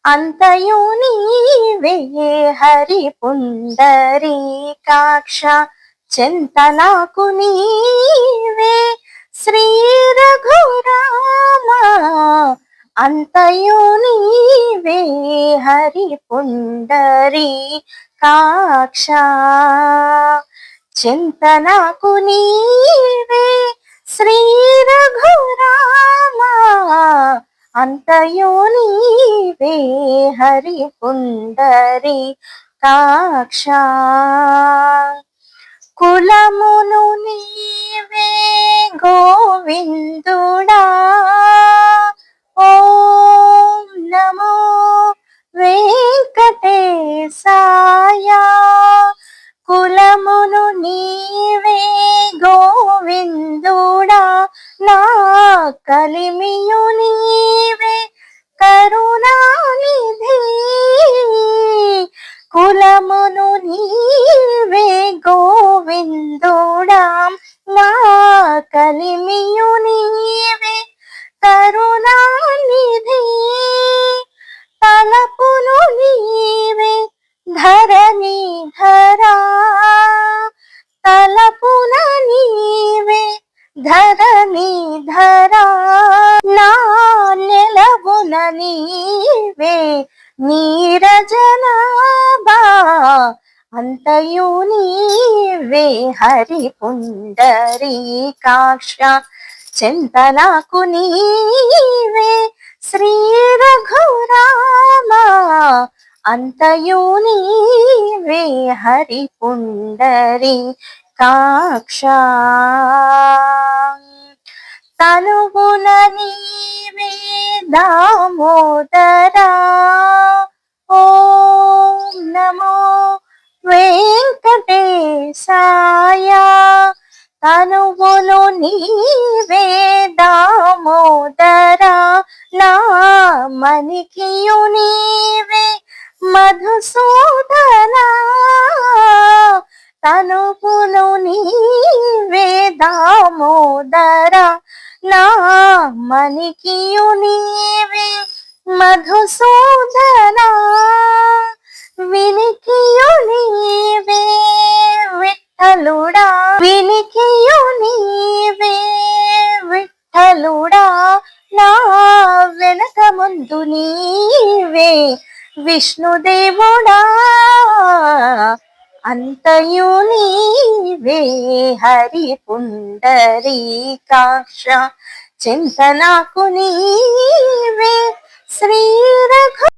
అంతయు నీవే హరి పుండరీకాక్ష చింతనాకు నీవే శ్రీ రఘురామ అంతయు నీవే హరి పుండరీకాక్ష చింతనాకు నీవే శ్రీ రఘురామ అంతయు నీవే హరి పుండరీకాక్ష కులమును నీవే గోవిందుడా ఓం నమో వెంకటేశాయ కులమును నీవే గోవిందుడా నా కలిమియు నీవే కరుణానిధి కులమును నీవే గోవిందుడా నా కలిమియు నీవే కరుణానిధి తలపును నీవే ధరణిధరా తలపున నీవే ధరణిధరా నా నెలవున నీవే నీరజనాభా అంతయు నీవే హరి పుండరీకాక్ష చింతనాకు నీవే శ్రీ రఘురామ అంతయు నీవే హరి పుండరీకాక్ష తనువున నీవే దామోదరా ఓం నమో వెంకటేశాయ తనువును నీవే దామోదరా నా మణికియు నీవే మధుసూదనా తనువును నీవే దామోదరా నా మణికియు నీవే మధుసూదనా వినికియు నీవే విఠలుడా వినికియు నీవే విఠలుడా నా వెనక ముందు నీవే విష్ణుదేవుడా అంతయు నీవే హరి పుండరీకాక్ష చింతనాకు నీవే శ్రీ రఘు